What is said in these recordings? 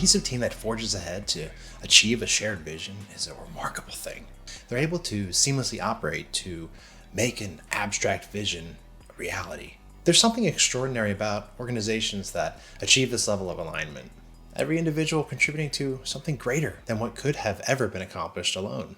cohesive team that forges ahead to achieve a shared vision is a remarkable thing. They're able to seamlessly operate to make an abstract vision a reality. There's something extraordinary about organizations that achieve this level of alignment. Every individual contributing to something greater than what could have ever been accomplished alone.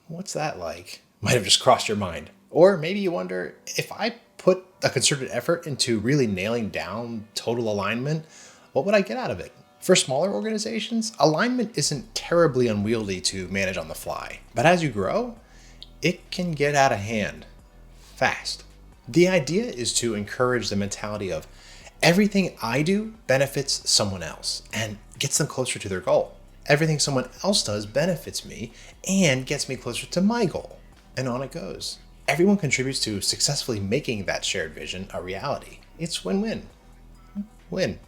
What's that like? Might have just crossed your mind. Or maybe you wonder, if I put a concerted effort into really nailing down total alignment, what would I get out of it? For smaller organizations, alignment isn't terribly unwieldy to manage on the fly. But as you grow, it can get out of hand fast. The idea is to encourage the mentality of everything I do benefits someone else and gets them closer to their goal. Everything someone else does benefits me and gets me closer to my goal. And on it goes. Everyone contributes to successfully making that shared vision a reality. It's win-win. Win.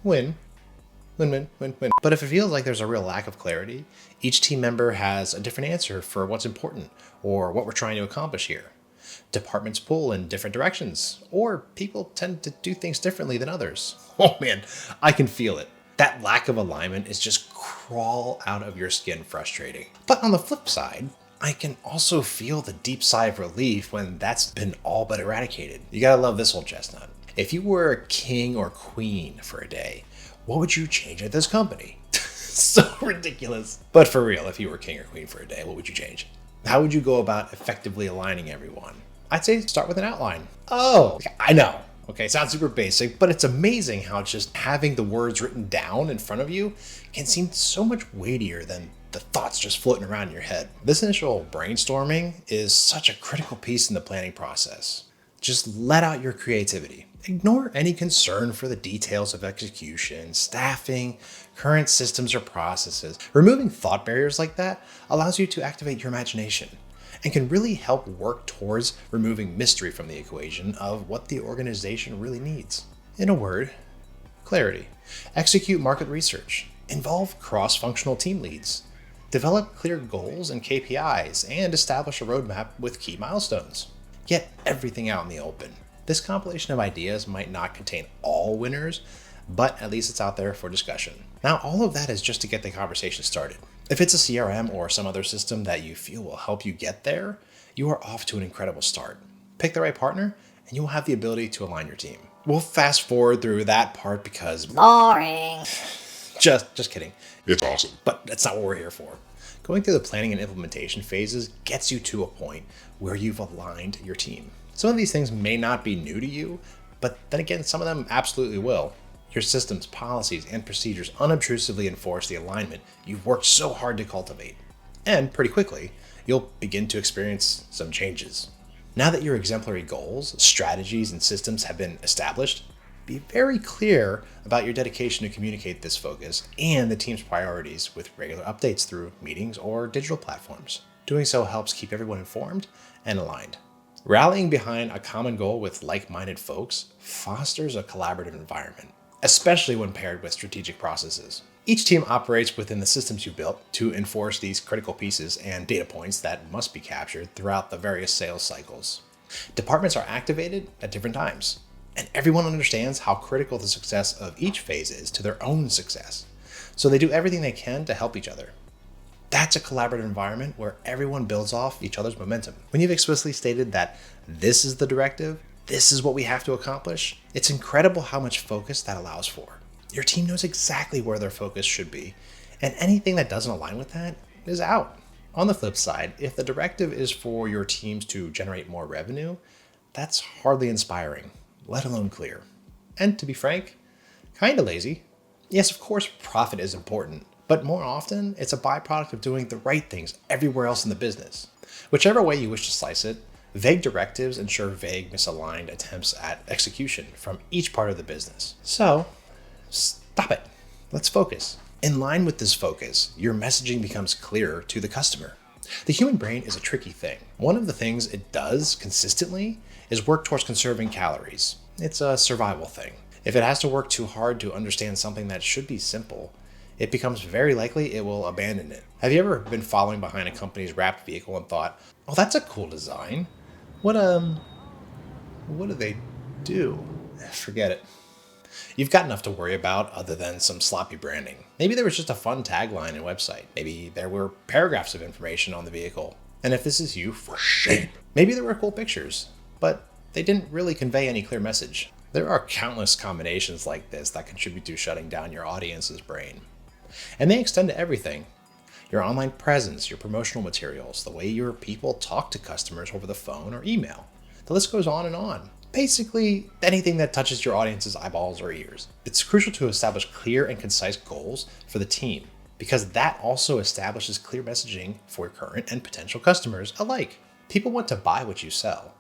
Win. Win-win, win-win. But if it feels like there's a real lack of clarity, each team member has a different answer for what's important or what we're trying to accomplish here. Departments pull in different directions, or people tend to do things differently than others. Oh man, I can feel it. That lack of alignment is just crawl out of your skin frustrating. But on the flip side, I can also feel the deep sigh of relief when that's been all but eradicated. You gotta love this old chestnut. If you were a king or queen for a day, what would you change at this company? So ridiculous. But for real, if you were king or queen for a day, what would you change? How would you go about effectively aligning everyone? I'd say start with an outline. Oh, I know. Okay, sounds super basic, but it's amazing how just having the words written down in front of you can seem so much weightier than the thoughts just floating around in your head. This initial brainstorming is such a critical piece in the planning process. Just let out your creativity. Ignore any concern for the details of execution, staffing, current systems or processes. Removing thought barriers like that allows you to activate your imagination and can really help work towards removing mystery from the equation of what the organization really needs. In a word, clarity. Execute market research. Involve cross-functional team leads. Develop clear goals and KPIs and establish a roadmap with key milestones. Get everything out in the open. This compilation of ideas might not contain all winners, but at least it's out there for discussion. Now, all of that is just to get the conversation started. If it's a CRM or some other system that you feel will help you get there, you are off to an incredible start. Pick the right partner, and you will have the ability to align your team. We'll fast forward through that part because boring. Just kidding. It's awesome. But that's not what we're here for. Going through the planning and implementation phases gets you to a point where you've aligned your team. Some of these things may not be new to you, but then again, some of them absolutely will. Your systems, policies, and procedures unobtrusively enforce the alignment you've worked so hard to cultivate. And pretty quickly, you'll begin to experience some changes. Now that your exemplary goals, strategies, and systems have been established, be very clear about your dedication to communicate this focus and the team's priorities with regular updates through meetings or digital platforms. Doing so helps keep everyone informed and aligned. Rallying behind a common goal with like-minded folks fosters a collaborative environment, especially when paired with strategic processes. Each team operates within the systems you built to enforce these critical pieces and data points that must be captured throughout the various sales cycles. Departments are activated at different times, and everyone understands how critical the success of each phase is to their own success, so they do everything they can to help each other. That's a collaborative environment where everyone builds off each other's momentum. When you've explicitly stated that this is the directive, this is what we have to accomplish, it's incredible how much focus that allows for. Your team knows exactly where their focus should be, and anything that doesn't align with that is out. On the flip side, if the directive is for your teams to generate more revenue, that's hardly inspiring, let alone clear. And to be frank, kinda lazy. Yes, of course, profit is important, but more often, it's a byproduct of doing the right things everywhere else in the business. Whichever way you wish to slice it, vague directives ensure vague, misaligned attempts at execution from each part of the business. So, stop it. Let's focus. In line with this focus, your messaging becomes clearer to the customer. The human brain is a tricky thing. One of the things it does consistently is work towards conserving calories. It's a survival thing. If it has to work too hard to understand something that should be simple, it becomes very likely it will abandon it. Have you ever been following behind a company's wrapped vehicle and thought, oh, that's a cool design. What do they do? Forget it. You've got enough to worry about other than some sloppy branding. Maybe there was just a fun tagline and website. Maybe there were paragraphs of information on the vehicle. And if this is you, for shame. Maybe there were cool pictures, but they didn't really convey any clear message. There are countless combinations like this that contribute to shutting down your audience's brain. And they extend to everything. Your online presence, your promotional materials, the way your people talk to customers over the phone or email. The list goes on and on. Basically, anything that touches your audience's eyeballs or ears. It's crucial to establish clear and concise goals for the team, because that also establishes clear messaging for current and potential customers alike. People want to buy what you sell.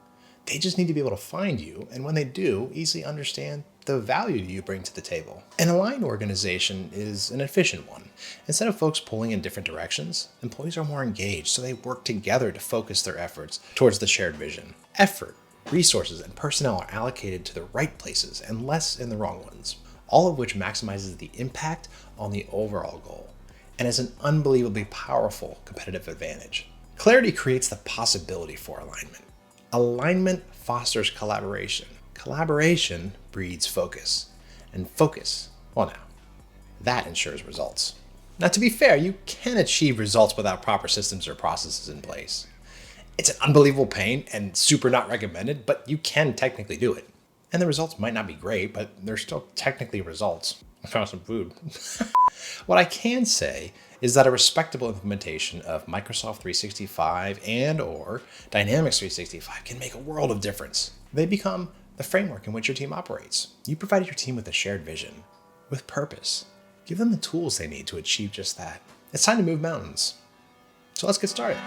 They just need to be able to find you, and when they do, easily understand the value you bring to the table. An aligned organization is an efficient one. Instead of folks pulling in different directions, employees are more engaged, so they work together to focus their efforts towards the shared vision. Effort, resources, and personnel are allocated to the right places and less in the wrong ones, all of which maximizes the impact on the overall goal and is an unbelievably powerful competitive advantage. Clarity creates the possibility for alignment. Alignment fosters collaboration. Collaboration breeds focus. And focus, well now, that ensures results. Now, to be fair, you can achieve results without proper systems or processes in place. It's an unbelievable pain and super not recommended, but you can technically do it. And the results might not be great, but they're still technically results. I found some food. What I can say is that a respectable implementation of Microsoft 365 and/or Dynamics 365 can make a world of difference. They become the framework in which your team operates. You provide your team with a shared vision, with purpose. Give them the tools they need to achieve just that. It's time to move mountains. So let's get started.